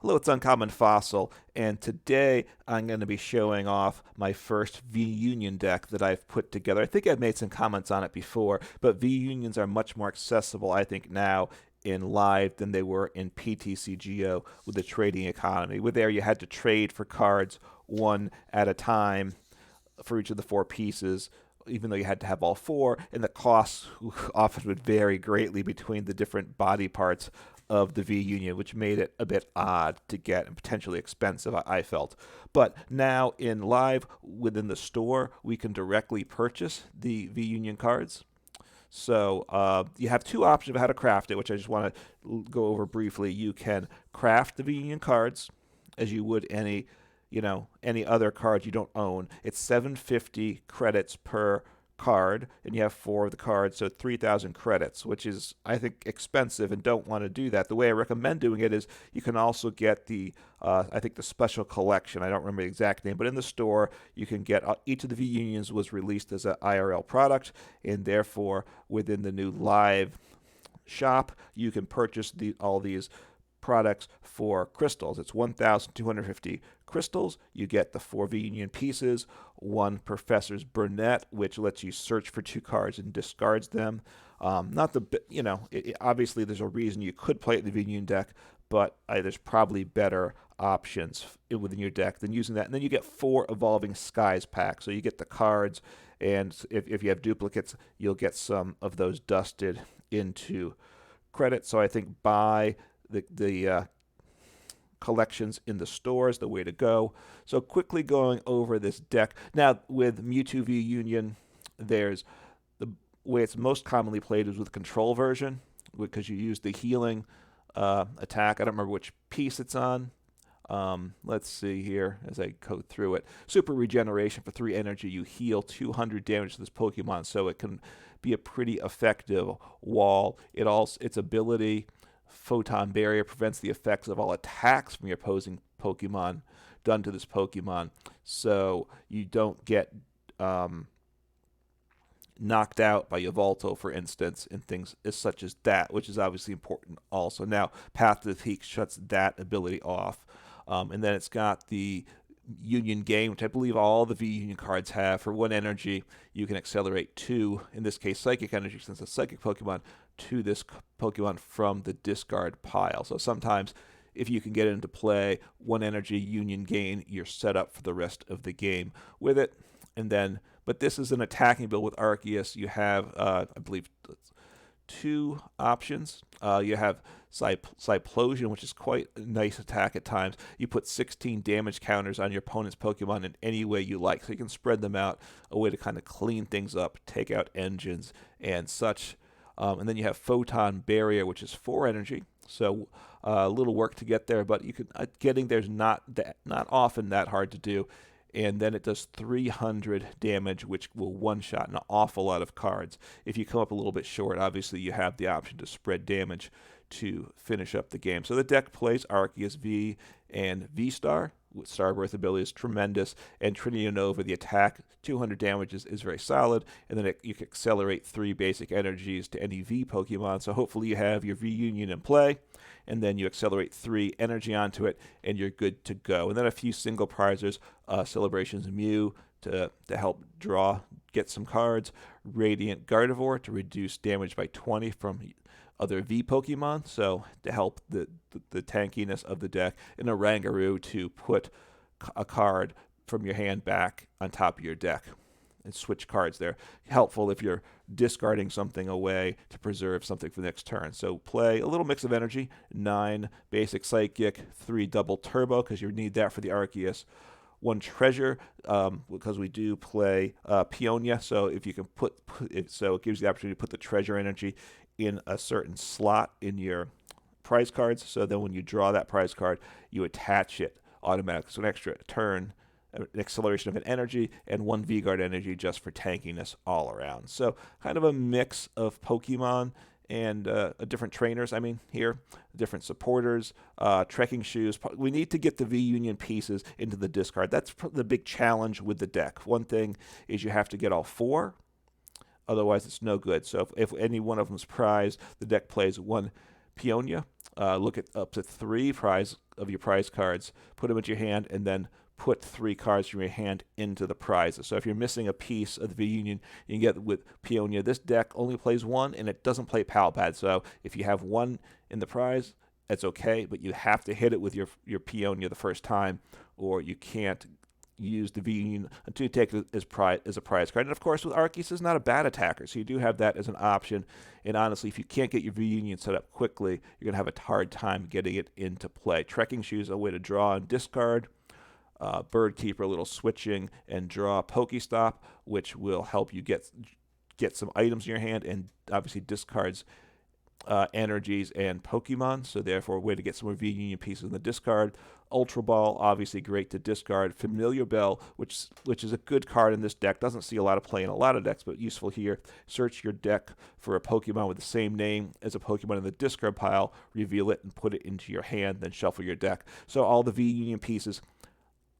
Hello, it's Uncommon Fossil, and today I'm going to be showing off my first V-Union deck that I've put together. I think I've made some comments on it before, but V-Unions are much more accessible, I think, now in live than they were in PTCGO with the trading economy. With there, you had to trade for cards one at a time for each of the four pieces, even though you had to have all four, and the costs often would vary greatly between the different body parts of the V-Union, which made it a bit odd to get and potentially expensive, I felt. But now in live within the store, we can directly purchase the V-Union cards. So you have two options of how to craft it, which I just want to go over briefly. You can craft the V-Union cards as you would any other card you don't own. It's 750 credits per card, and you have four of the cards, so 3,000 credits, which is, I think, expensive and don't want to do that. The way I recommend doing it is you can also get the, I think, the special collection. I don't remember the exact name, but in the store, you can get each of the V-Unions was released as an IRL product, and therefore, within the new live shop, you can purchase all these products for crystals. It's 1,250 crystals. You get the 4 V-Union pieces, 1 Professor's Burnett, which lets you search for 2 cards and discards them. Obviously there's a reason you could play it in the V-Union deck, but there's probably better options within your deck than using that. And then you get 4 Evolving Skies packs. So you get the cards, and if you have duplicates, you'll get some of those dusted into credit. So I think buy the collections in the stores, the way to go. So quickly going over this deck. Now with Mewtwo V-Union, there's the way it's most commonly played is with control version, because you use the healing attack. I don't remember which piece it's on. Let's see here as I go through it. Super regeneration for 3 energy. You heal 200 damage to this Pokemon, so it can be a pretty effective wall. Its ability, Photon Barrier, prevents the effects of all attacks from your opposing Pokemon done to this Pokemon, so you don't get knocked out by Yveltal, for instance, and things such as that, which is obviously important also. Now, Path to the Peak shuts that ability off. And then it's got the Union Gain, which I believe all the V-Union cards have. For 1 energy, you can accelerate 2, in this case Psychic Energy, since it's a Psychic Pokemon, to this Pokemon from the discard pile. So sometimes, if you can get it into play, 1 energy Union Gain, you're set up for the rest of the game with it. And then, but this is an attacking build with Arceus. You have, I believe, 2 options. You have Cyplosion, which is quite a nice attack at times. You put 16 damage counters on your opponent's Pokemon in any way you like, so you can spread them out, a way to kind of clean things up, take out engines and such. And then you have Photon Barrier, which is 4 energy, so a little work to get there, but you can getting there's not often that hard to do. And then it does 300 damage, which will one-shot an awful lot of cards. If you come up a little bit short, obviously you have the option to spread damage to finish up the game. So the deck plays Arceus V and V-Star. With Starbirth ability is tremendous, and Trinity Nova, the attack, 200 damage is very solid, and then you can accelerate 3 basic energies to any V Pokemon, so hopefully you have your V-Union in play, and then you accelerate 3 energy onto it, and you're good to go. And then a few single prizers, Celebrations Mew to help get some cards, Radiant Gardevoir to reduce damage by 20 from other V Pokemon, so to help the tankiness of the deck, and Oranguru to put a card from your hand back on top of your deck and switch cards there. Helpful if you're discarding something away to preserve something for the next turn. So play a little mix of energy, 9 basic Psychic, 3 double Turbo, because you need that for the Arceus. 1 treasure, because we do play Peonia, so if you can put it, so it gives you the opportunity to put the treasure energy in a certain slot in your prize cards, so then when you draw that prize card, you attach it automatically. So an extra turn, an acceleration of an energy, and 1 V-Guard energy just for tankiness all around. So kind of a mix of Pokemon and different trainers, different supporters, Trekking Shoes. We need to get the V-Union pieces into the discard. That's the big challenge with the deck. One thing is you have to get all 4. Otherwise, it's no good. So if any one of them is prized, the deck plays 1 Peonia, look at up to 3 of your prize cards, put them into your hand, and then put 3 cards from your hand into the prizes. So if you're missing a piece of the V-Union, you can get with Peonia. This deck only plays 1, and it doesn't play Pal Pad. So if you have 1 in the prize, that's okay, but you have to hit it with your Peonia the first time, or you can't use the V-Union until you take it as a prize card. And of course, with Arceus, is not a bad attacker, so you do have that as an option. And honestly, if you can't get your V-Union set up quickly, you're going to have a hard time getting it into play. Trekking Shoes, a way to draw and discard. Bird Keeper, a little switching and draw. PokéStop, which will help you get some items in your hand, and obviously discards energies and Pokemon, so therefore a way to get some more V-Union pieces in the discard. Ultra Ball, obviously great to discard. Familiar Bell, which is a good card in this deck. Doesn't see a lot of play in a lot of decks, but useful here. Search your deck for a Pokemon with the same name as a Pokemon in the discard pile, reveal it, and put it into your hand, then shuffle your deck. So all the V-Union pieces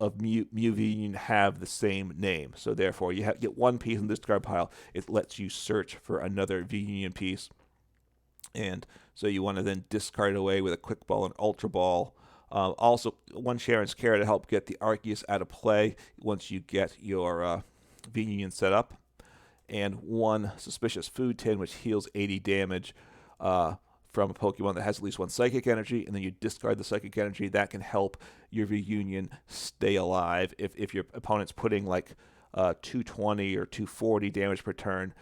of Mew V-Union have the same name. So therefore, you get one piece in the discard pile. It lets you search for another V-Union piece. And so you want to then discard it away with a Quick Ball and Ultra Ball. Also, one Cheren's Care to help get the Arceus out of play once you get your V-Union set up. And one Suspicious Food Tin, which heals 80 damage from a Pokemon that has at least 1 Psychic Energy, and then you discard the Psychic Energy. That can help your V-Union stay alive. If your opponent's putting like 220 or 240 damage per turn,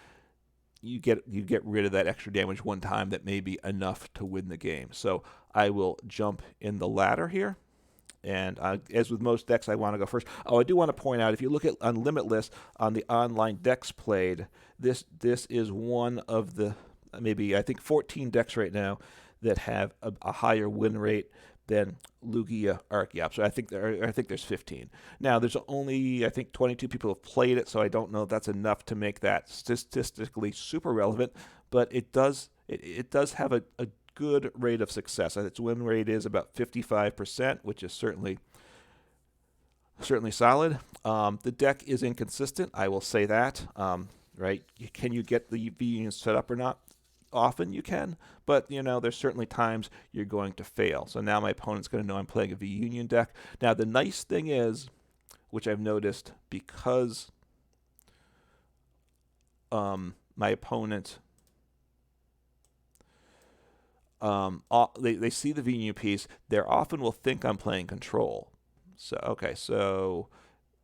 you get rid of that extra damage one time. That may be enough to win the game. So I will jump in the ladder here. And as with most decks, I want to go first. Oh, I do want to point out, if you look at on Limitless on the online decks played, this is one of the maybe, I think, 14 decks right now that have a higher win rate than Lugia Archeops. So I think there's 15. Now, there's only, I think, 22 people have played it, so I don't know if that's enough to make that statistically super relevant, but it does have a good rate of success. Its win rate is about 55%, which is certainly solid. The deck is inconsistent, I will say that. Right? Can you get the V-Union set up or not? Often you can, but there's certainly times you're going to fail. So now my opponent's going to know I'm playing a V-Union deck. Now the nice thing is, which I've noticed, because my opponent they see the V-Union piece, they often will think I'm playing control. So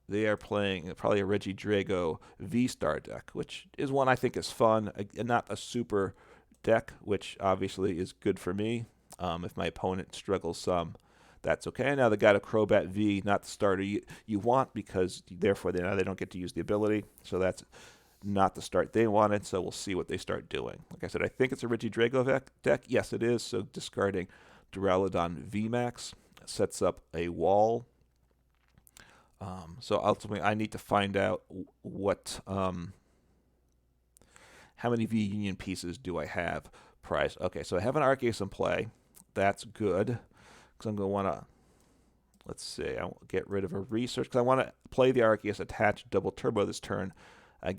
they are playing probably a Regidrago V-Star deck, which is one I think is fun, and not a super deck, which obviously is good for me. If my opponent struggles some, that's okay. Now they got a Crobat V, not the starter you want, because therefore they don't get to use the ability. So that's not the start they wanted. So we'll see what they start doing. Like I said, I think it's a Regidrago deck. Yes, it is. So discarding Duraludon VMAX sets up a wall. So ultimately, I need to find out what how many V-Union pieces do I have priced. Okay, so I have an Arceus in play. That's good, because I'm going to want to, let's see, I'll get rid of a research, because I want to play the Arceus attached double turbo this turn. I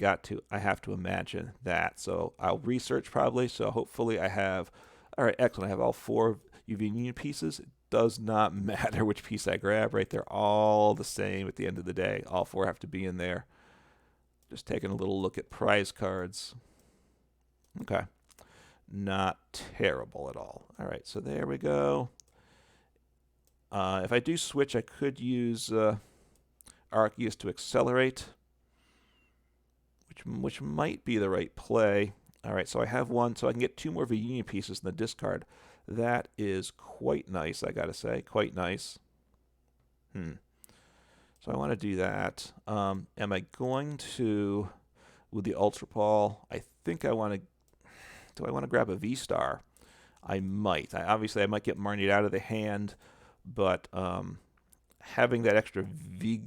have to imagine that. So I'll research probably. So hopefully I have, all right, excellent. I have all 4 V-Union pieces. It does not matter which piece I grab, right? They're all the same at the end of the day. All 4 have to be in there. Just taking a little look at prize cards. Okay. Not terrible at all. All right, so there we go. If I do switch, I could use Arceus to accelerate, which might be the right play. All right, so I have 1, so I can get 2 more V-Union pieces in the discard. That is quite nice, I gotta say. Quite nice. So I want to do that. Am I going to, with the Ultra Ball, I think I want to, do I want to grab a V-Star? I might. Obviously, I might get Marnie out of the hand, but having that extra the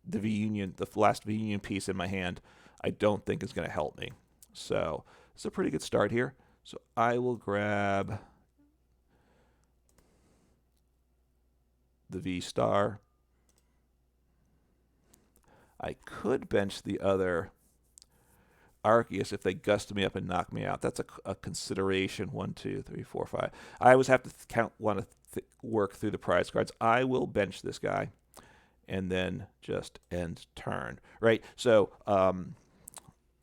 V-Union, the last V-Union piece in my hand, I don't think is going to help me. So it's a pretty good start here. So I will grab the V-Star. I could bench the other Arceus if they gust me up and knock me out. That's a consideration. 1, 2, 3, 4, 5. I always have to want to work through the prize cards. I will bench this guy and then just end turn, right? So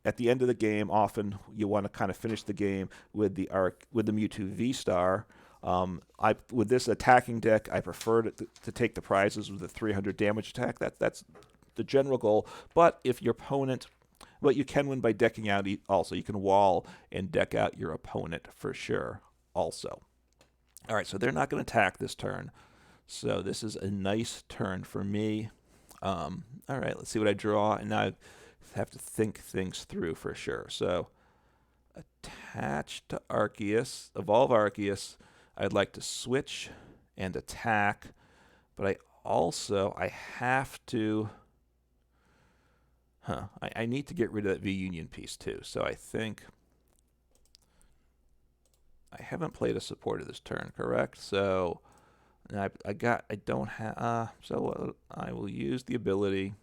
at the end of the game, often you want to kind of finish the game with the Mewtwo V-Star. With this attacking deck, I prefer to take the prizes with a 300 damage attack. That's the general goal. But if your opponent, but you can win by decking out also. You can wall and deck out your opponent for sure also. All right, so they're not going to attack this turn. So this is a nice turn for me. All right, let's see what I draw. And now I have to think things through for sure. So attach to Arceus, evolve Arceus. I'd like to switch and attack, but I have to, I need to get rid of that V-Union piece too. So I think I haven't played a supporter this turn, correct? So I don't have, so I will use the ability.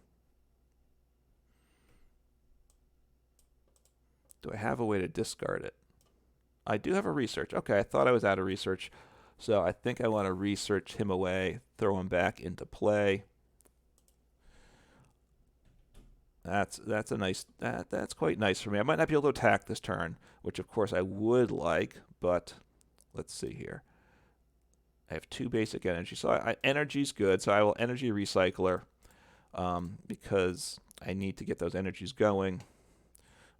Do I have a way to discard it? I do have a research. Okay, I thought I was out of research. So I think I want to research him away, throw him back into play. That's a nice, that's quite nice for me. I might not be able to attack this turn, which of course I would like, but let's see here. I have 2 basic energy. So energy's good, so I will Energy Recycler because I need to get those energies going.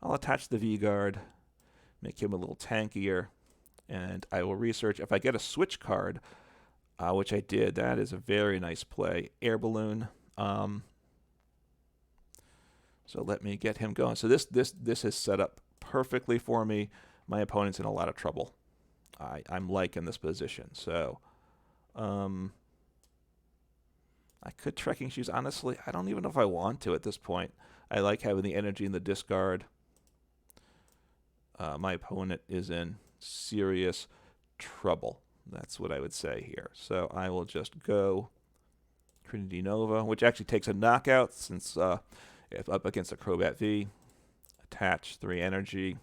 I'll attach the V-Guard, make him a little tankier, and I will research. If I get a switch card, which I did, that is a very nice play. Air Balloon. So let me get him going. So this is set up perfectly for me. My opponent's in a lot of trouble. I'm liking this position. So I could Trekking Shoes. Honestly, I don't even know if I want to at this point. I like having the energy in the discard. My opponent is in serious trouble. That's what I would say here. So I will just go Trinity Nova, which actually takes a knockout since if up against a Crobat V. Attach 3 energy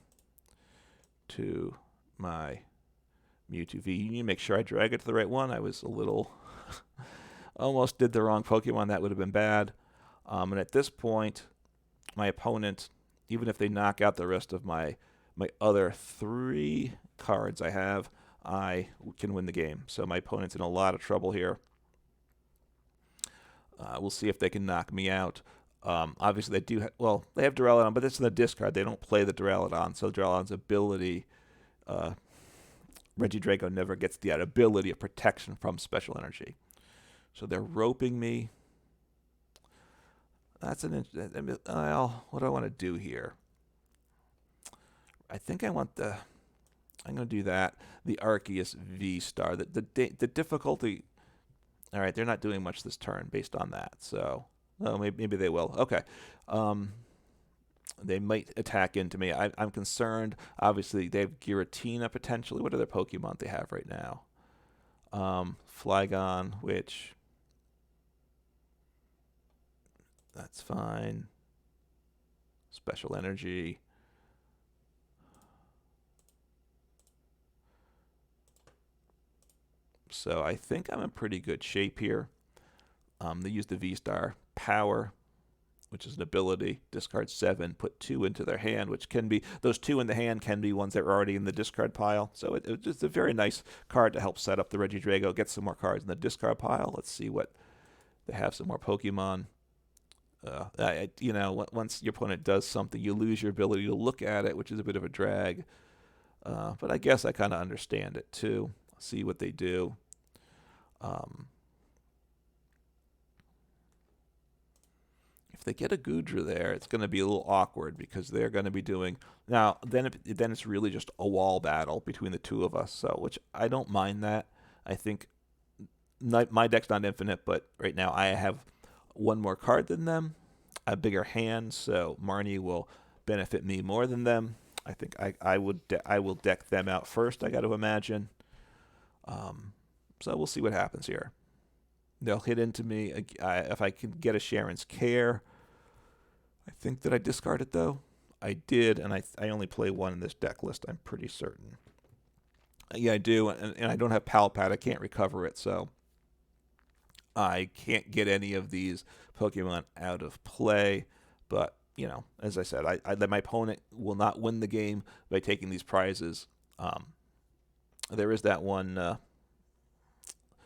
to my Mewtwo V-Union. Make sure I drag it to the right one. I was a little almost did the wrong Pokemon. That would have been bad. And at this point, my opponent, even if they knock out the rest of my other 3 cards I have, I can win the game. So my opponent's in a lot of trouble here. We'll see if they can knock me out. Obviously, they do. They have Duraludon, but it's in the discard. They don't play the Duraludon, so Duraludon's ability, Regidrago never gets the ability of protection from special energy. So they're roping me. That's well, what do I want to do here? I think I want I'm going to do that. The Arceus V-Star. The difficulty. All right, they're not doing much this turn based on that. So, maybe they will. Okay. They might attack into me. I'm concerned. Obviously, they have Giratina potentially. What other Pokemon they have right now? Flygon, which that's fine. Special energy. So I think I'm in pretty good shape here. They use the V-Star Power, which is an ability. Discard 7, put 2 into their hand, which can be, those 2 in the hand can be ones that are already in the discard pile. So it's a very nice card to help set up the Regidrago, get some more cards in the discard pile. Let's see what, they have some more Pokemon. Once your opponent does something, you lose your ability to look at it, which is a bit of a drag. But I guess I kind of understand it too. See what they do. If they get a Goodra there, it's going to be a little awkward because they're going to be doing now. Then it's really just a wall battle between the 2 of us. So, which I don't mind that. I think my deck's not infinite, but right now I have 1 more card than them, a bigger hand, so Marnie will benefit me more than them. I think I will deck them out first. I got to imagine. So we'll see what happens here. They'll hit into me. If I can get a Cheren's Care, I think that I discard it though. I did, and I only play one in this deck list, I'm pretty certain. Yeah, I do, and I don't have Pal Pad. I can't recover it, so I can't get any of these Pokemon out of play. But, you know, as I said, my opponent will not win the game by taking these prizes. There is that one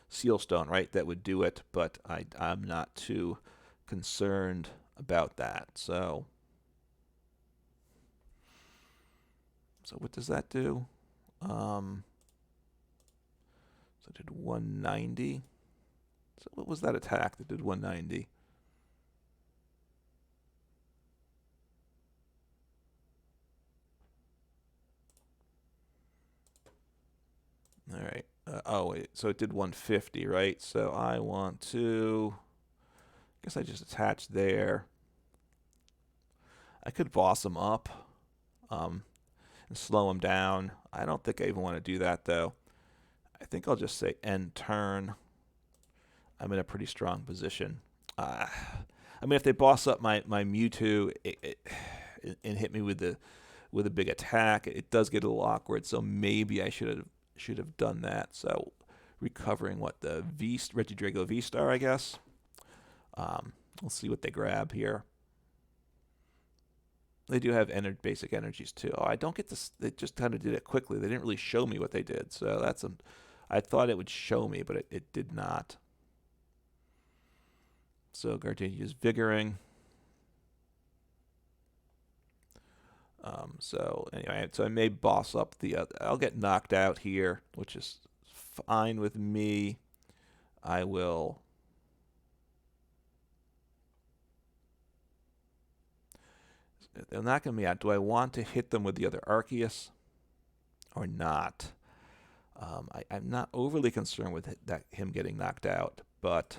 Seal Stone, right, that would do it, but I'm not too concerned about that. So what does that do? So it did 190. So what was that attack that did 190? All right. Oh, wait. So it did 150, right? So I want to... I guess I just attach there. I could boss him up and slow him down. I don't think I even want to do that, though. I think I'll just say end turn. I'm in a pretty strong position. I mean, if they boss up my Mewtwo and hit me with a big attack, it does get a little awkward. So maybe I should have done that. So recovering what the Regidrago V-Star, I guess. We'll see what they grab here. They do have basic energies too. Oh, I don't get this. They just kind of did it quickly. They didn't really show me what they did. So that's I thought it would show me, but it did not. So Gardenia's Vigoring. So anyway, so I may boss up the other. I'll get knocked out here, which is fine with me. I will. They're knocking me out. Do I want to hit them with the other Arceus or not? I'm not overly concerned with him getting knocked out, but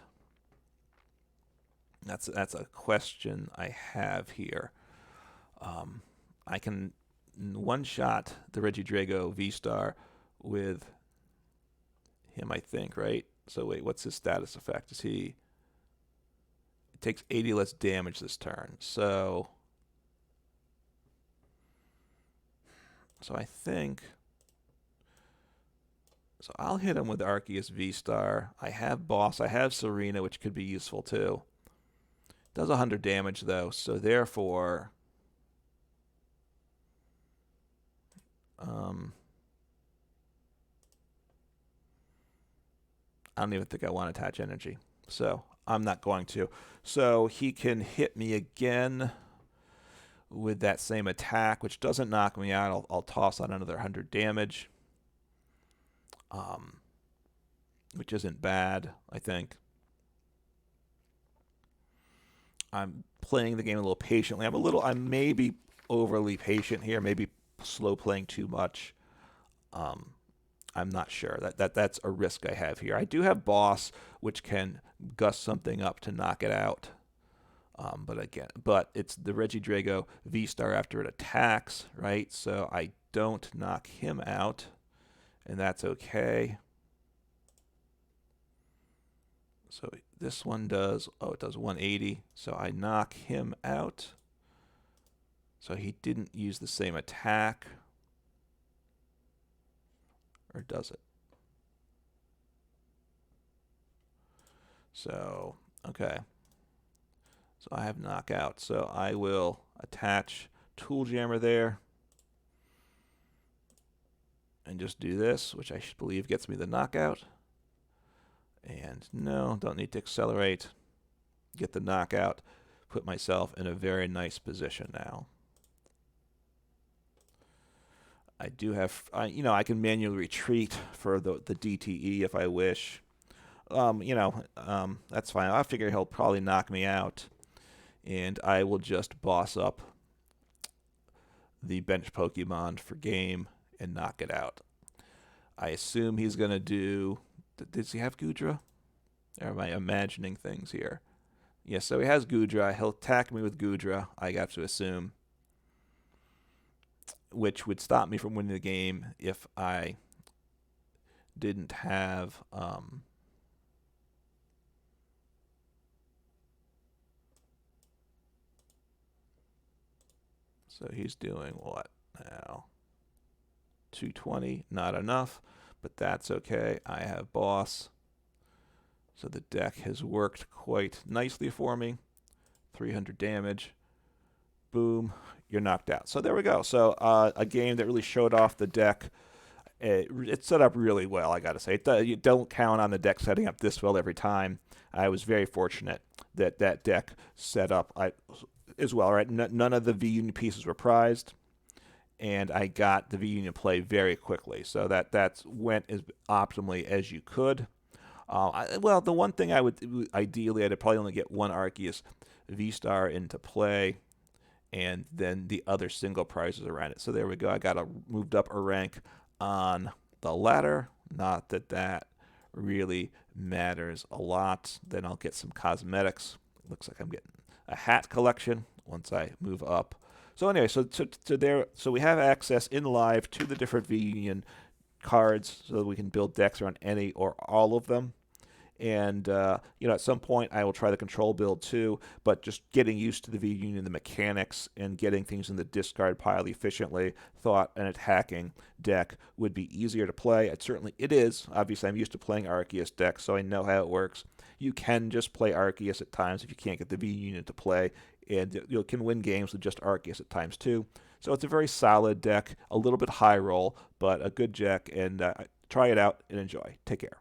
that's a question I have here. I can one-shot the Regidrago V-Star with him, I think, right? So wait, what's his status effect? Is he... It takes 80 less damage this turn, so I think... So I'll hit him with Arceus V-Star. I have Boss. I have Serena, which could be useful too. Does 100 damage though, so therefore... I don't even think I want to attach energy, so I'm not going to. So he can hit me again with that same attack, which doesn't knock me out. I'll toss out another 100 damage, which isn't bad, I think. I'm playing the game a little patiently. I'm maybe overly patient here, maybe slow playing too much. I'm not sure. That's a risk I have here. I do have Boss, which can gust something up to knock it out. But it's the Regidrago V-Star after it attacks, right? So I don't knock him out, and that's okay. So this one does, it does 180. So I knock him out. So he didn't use the same attack. Or does it? So, okay. So I have knockout. So I will attach Tool Jammer there. And just do this, which I believe gets me the knockout. And no, don't need to accelerate. Get the knockout. Put myself in a very nice position now. I do have, I can manually retreat for the DTE if I wish. That's fine. I figure he'll probably knock me out, and I will just boss up the bench Pokemon for game and knock it out. I assume he's going to do... Does he have Goodra? Or am I imagining things here? Yes, so he has Goodra. He'll attack me with Goodra, I have to assume, which would stop me from winning the game if I didn't have... So he's doing what now? 220, not enough, but that's okay. I have boss. So the deck has worked quite nicely for me. 300 damage. Boom, you're knocked out. So there we go. So a game that really showed off the deck. It's set up really well, I got to say. You don't count on the deck setting up this well every time. I was very fortunate that that deck set up as well. Right, none of the V-Union pieces were prized, and I got the V-Union play very quickly. So that went as optimally as you could. Well, the one thing I would ideally, I'd probably only get one Arceus V-Star into play, and then the other single prizes around it. So there we go. I got moved up a rank on the ladder. Not that that really matters a lot. Then I'll get some cosmetics. Looks like I'm getting a hat collection once I move up. So anyway, so we have access in live to the different V-Union cards, so that we can build decks around any or all of them. And at some point I will try the control build too, but just getting used to the V-Union, the mechanics, and getting things in the discard pile efficiently, thought an attacking deck would be easier to play. It is. Obviously, I'm used to playing Arceus decks, so I know how it works. You can just play Arceus at times if you can't get the V-Union to play, and you can win games with just Arceus at times too. So it's a very solid deck, a little bit high roll, but a good deck, and try it out and enjoy. Take care.